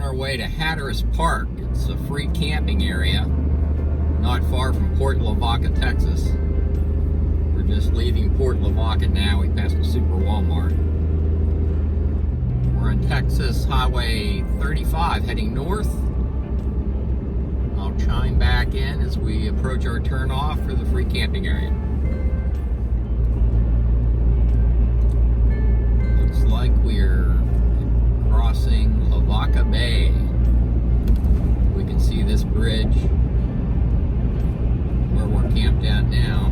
our way to Haterius Park. It's a free camping area not far from Port Lavaca, Texas. We're just leaving Port Lavaca now. We passed a Super Walmart. We're on Texas Highway 35 heading north. I'll chime back in as we approach our turnoff for the free camping area. Looks like we're crossing Lavaca Bay. We can see this bridge where we're camped at now,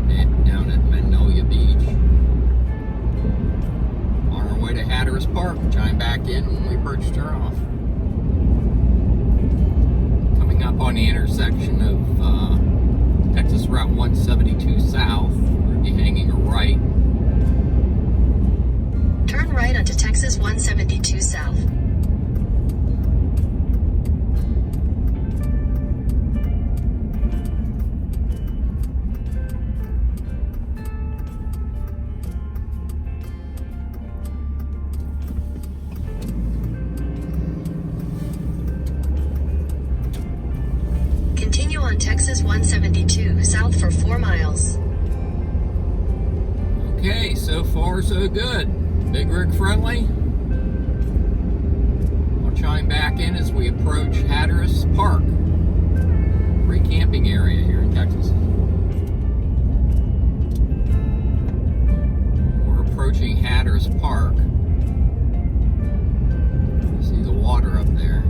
and down at Magnolia Beach. On our way to Haterius Park, chime back in when we approach turnoff. Coming up on the intersection of Texas Route 172 South, we'll be hanging a right. Turn right onto Texas 172 South. Continue on Texas 172 South for 4 miles. Okay, so far so good. Big rig friendly. I'll chime back in as we approach Haterius Park, free camping area here in Texas. We're approaching Haterius Park. See the water up there.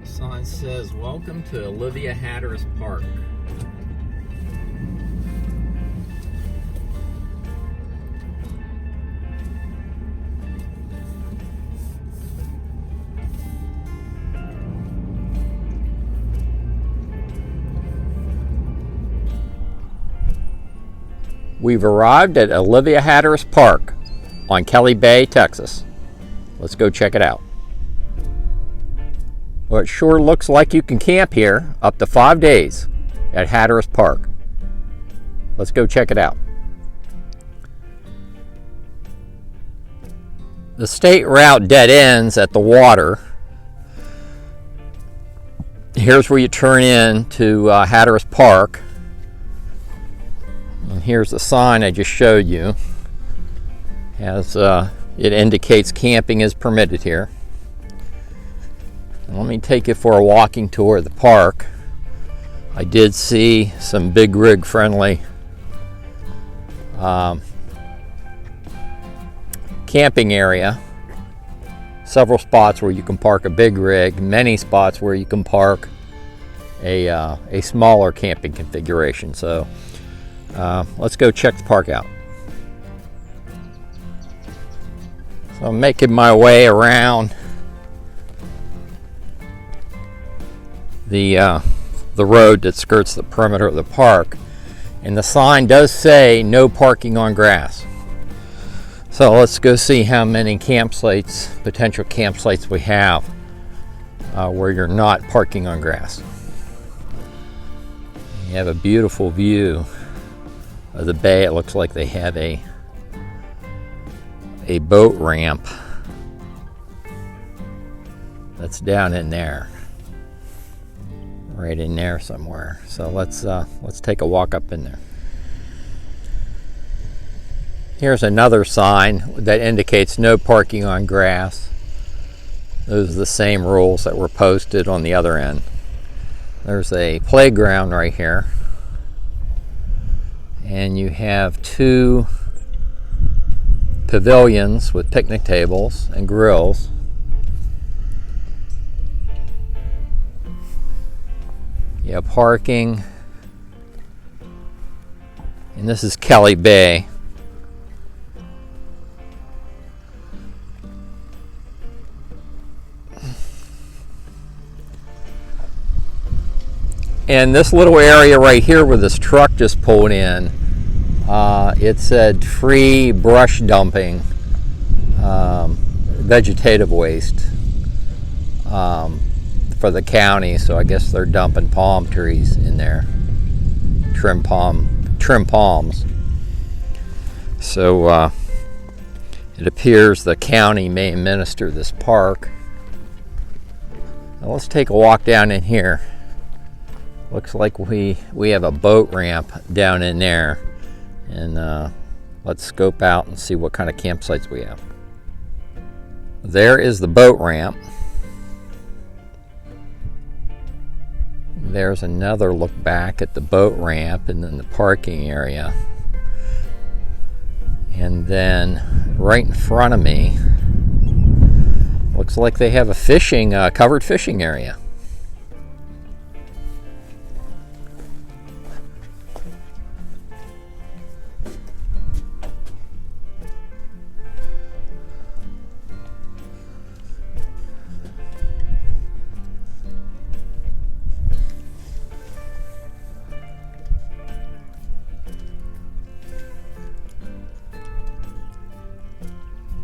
Sign says, "Welcome to Olivia Haterius Park." We've arrived at Olivia Haterius Park on Kelly Bay, Texas. Let's go check it out. Well, it sure looks like you can camp here up to 5 days at Haterius Park. Let's go check it out. The state route dead ends at the water. Here's where you turn in to Haterius Park. And here's the sign I just showed you. It indicates camping is permitted here. Let me take you for a walking tour of the park. I did see some big rig friendly camping area. Several spots where you can park a big rig, many spots where you can park a smaller camping configuration. So let's go check the park out. So I'm making my way around the road that skirts the perimeter of the park, and the sign does say no parking on grass. So let's go see how many potential campsites we have where you're not parking on grass. You have a beautiful view of the bay. It looks like they have a boat ramp that's down in there. Right in there somewhere. So let's take a walk up in there. Here's another sign that indicates no parking on grass. Those are the same rules that were posted on the other end. There's a playground right here, and you have 2 pavilions with picnic tables and grills. You have parking, and this is Kelly Bay. And this little area right here where this truck just pulled in, it said free brush dumping, vegetative waste for the county. So I guess they're dumping palm trees in there, trim palms. So it appears the county may administer this park. Now let's take a walk down in here. Looks like we have a boat ramp down in there, and let's scope out and see what kind of campsites we have. There is the boat ramp. There's another look back at the boat ramp and then the parking area. And then right in front of me, looks like they have a covered fishing area.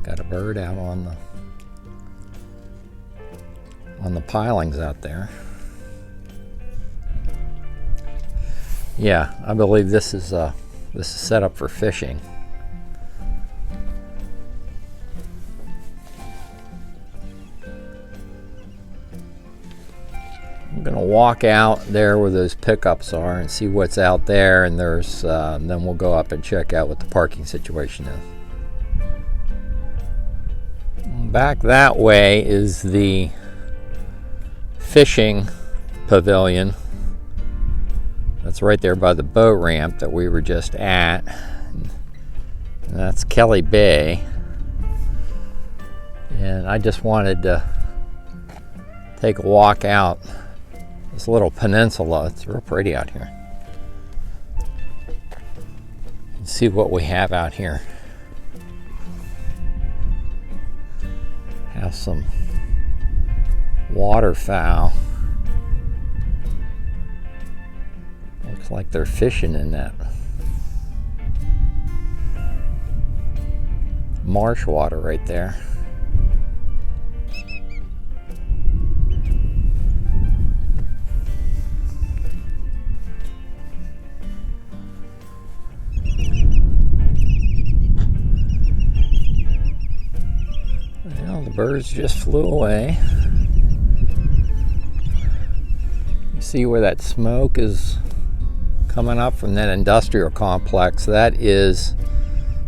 Got a bird out on the pilings out there. Yeah, I believe this is set up for fishing. I'm gonna walk out there where those pickups are and see what's out there, and then we'll go up and check out what the parking situation is. Back that way is the fishing pavilion. That's right there by the boat ramp that we were just at. And that's Kelly Bay. And I just wanted to take a walk out this little peninsula. It's real pretty out here. And see what we have out here. Have some waterfowl. Looks like they're fishing in that marsh water right there. Birds just flew away. You see where that smoke is coming up from that industrial complex? That is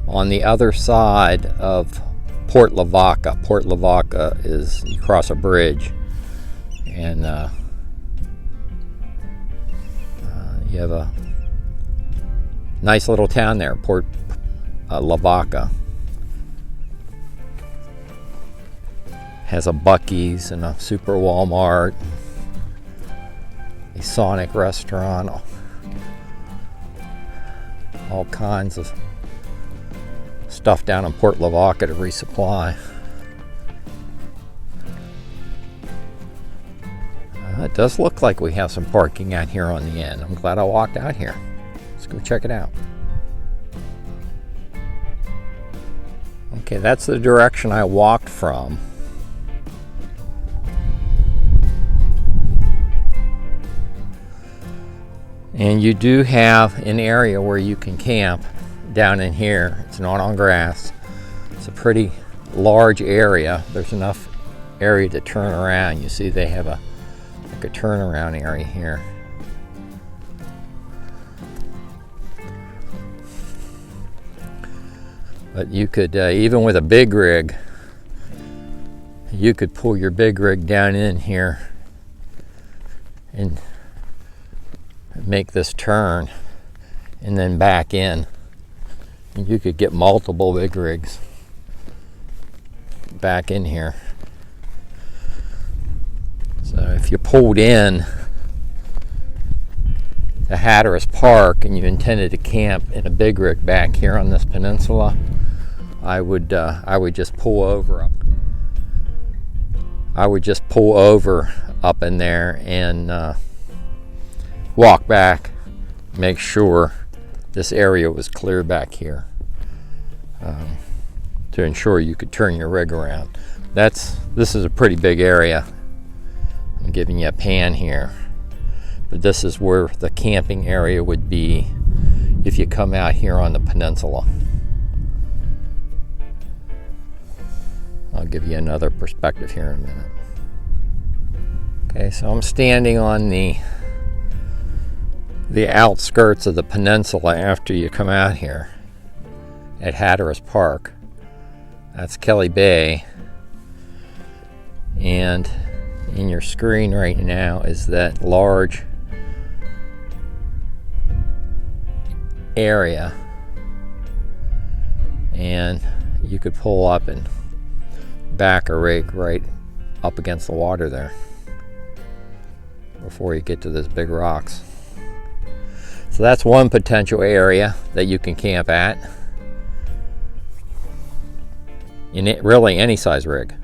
on the other side of Port Lavaca. Port Lavaca is, you cross a bridge, and you have a nice little town there, Port Lavaca. Has a Buc-ee's and a Super Walmart, a Sonic restaurant, all kinds of stuff down in Port Lavaca to resupply. It does look like we have some parking out here on the end. I'm glad I walked out here. Let's go check it out. Okay, that's the direction I walked from. And you do have an area where you can camp down in here. It's not on grass. It's a pretty large area. There's enough area to turn around. You see they have a turnaround area here. But you could, even with a big rig, you could pull your big rig down in here and make this turn and then back in. And you could get multiple big rigs back in here. So if you pulled in to Haterius Park and you intended to camp in a big rig back here on this peninsula, I would just pull over up. I would just pull over up in there, and walk back, make sure this area was clear back here, to ensure you could turn your rig around. This is a pretty big area. I'm giving you a pan here, but this is where the camping area would be if you come out here on the peninsula. I'll give you another perspective here in a minute. Okay, so I'm standing on the outskirts of the peninsula after you come out here at Haterius Park. That's Kelly Bay, and in your screen right now is that large area, and you could pull up and back a rig right up against the water there before you get to those big rocks. So that's one potential area that you can camp at in really any size rig.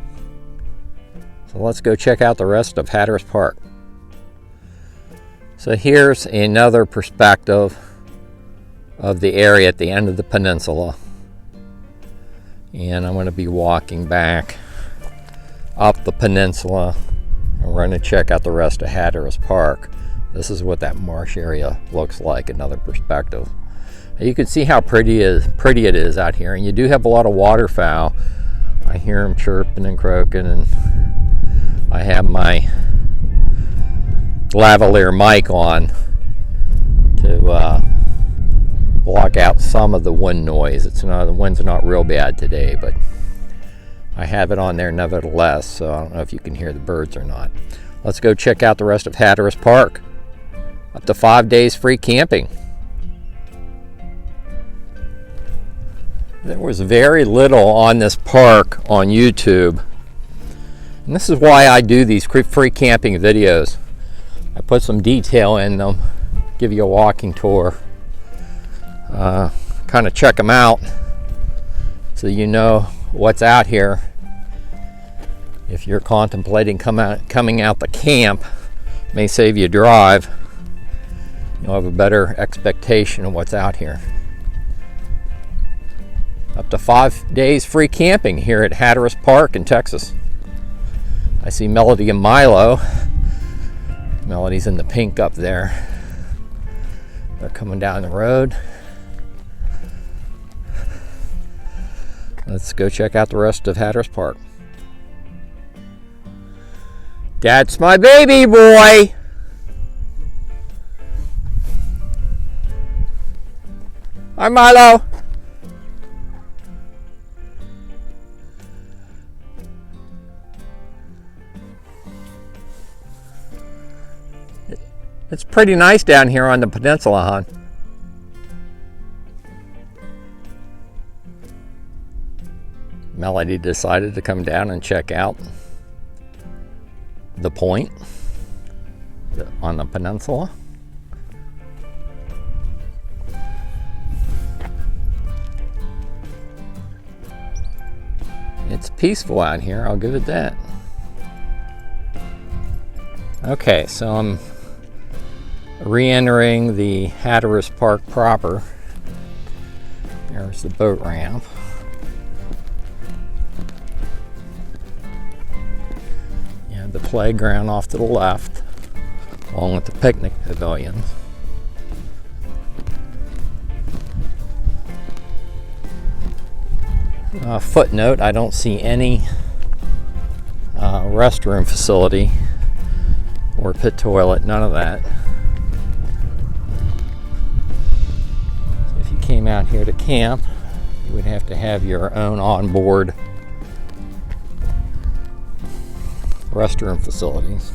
So let's go check out the rest of Haterius Park. So here's another perspective of the area at the end of the peninsula, and I'm going to be walking back up the peninsula, and we're going to check out the rest of Haterius Park. This is what that marsh area looks like, another perspective. You can see how pretty it is out here, and you do have a lot of waterfowl. I hear them chirping and croaking, and I have my lavalier mic on to block out some of the wind noise. The wind's not real bad today, but I have it on there nevertheless, so I don't know if you can hear the birds or not. Let's go check out the rest of Haterius Park. Up to 5 days free camping. There was very little on this park on YouTube, and this is why I do these free camping videos. I put some detail in them, give you a walking tour, kind of check them out so you know what's out here. If you're contemplating coming out the camp, may save you a drive. You'll have a better expectation of what's out here. Up to 5 days free camping here at Haterius Park in Texas. I see Melody and Milo. Melody's in the pink up there. They're coming down the road. Let's go check out the rest of Haterius Park. That's my baby boy. Hi, Milo. It's pretty nice down here on the peninsula, hon. Melody decided to come down and check out the point on the peninsula. It's peaceful out here, I'll give it that. Okay, so I'm re-entering the Haterius Park proper. There's the boat ramp. Yeah, the playground off to the left, along with the picnic pavilions. Footnote, I don't see any restroom facility or pit toilet, none of that. So if you came out here to camp, you would have to have your own onboard restroom facilities.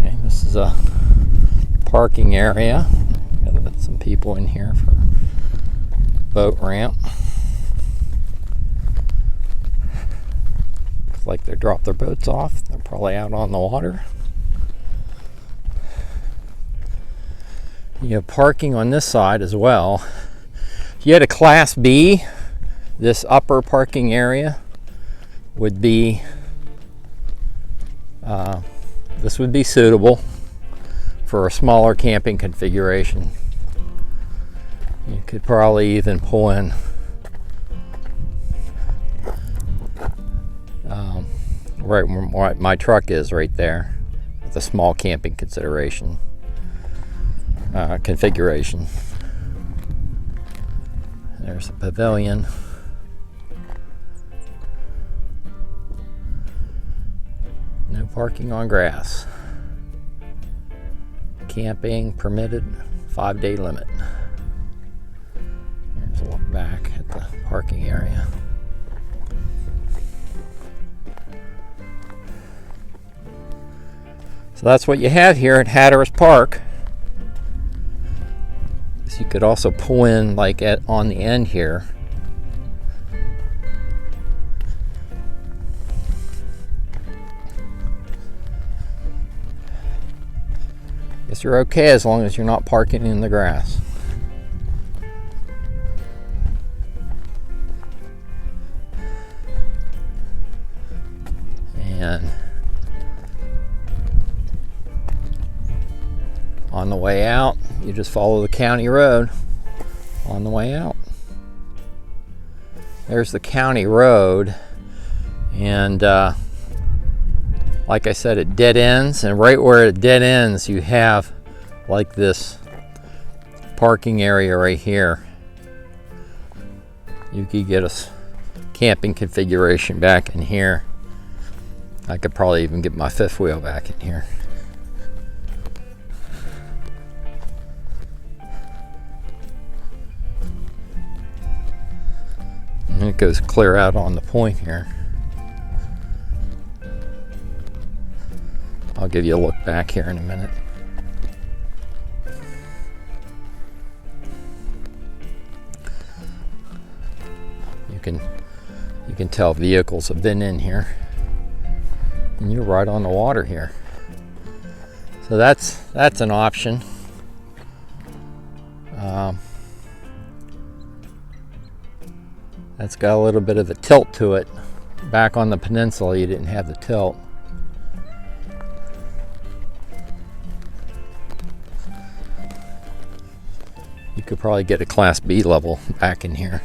Okay, this is a parking area. Got some people in here for boat ramp. Looks like they dropped their boats off. They're probably out on the water. You have parking on this side as well. If you had a Class B, this upper parking area would be this would be suitable. for a smaller camping configuration. You could probably even pull in right where my truck is, right there, with a small camping configuration. There's a pavilion. No parking on grass. Camping permitted, 5-day limit. Here's a look back at the parking area. So that's what you have here at Haterius Park. So you could also pull in like on the end here. Guess you're okay as long as you're not parking in the grass. And on the way out, you just follow the county road on the way out. There's the county road, and like I said, it dead ends, and right where it dead ends, you have like this parking area right here. You could get a camping configuration back in here. I could probably even get my fifth wheel back in here. And it goes clear out on the point here. I'll give you a look back here in a minute. You can tell vehicles have been in here, and you're right on the water here. So that's an option. That's got a little bit of a tilt to it. Back on the peninsula, you didn't have the tilt. You could probably get a Class B level back in here.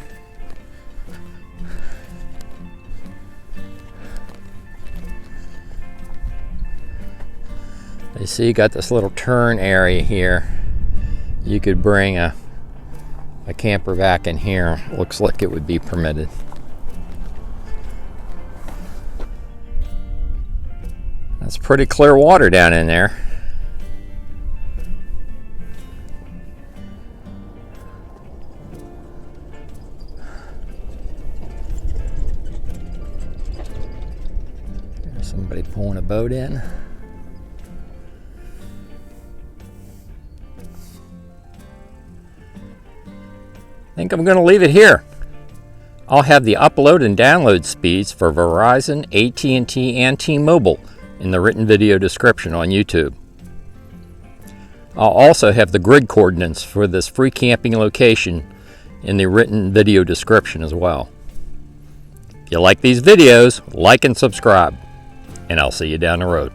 You see, you got this little turn area here. You could bring a camper back in here. Looks like it would be permitted. That's pretty clear water down in there. There's somebody pulling a boat in. I think I'm going to leave it here. I'll have the upload and download speeds for Verizon, AT&T, and T-Mobile in the written video description on YouTube. I'll also have the grid coordinates for this free camping location in the written video description as well. If you like these videos, like and subscribe, and I'll see you down the road.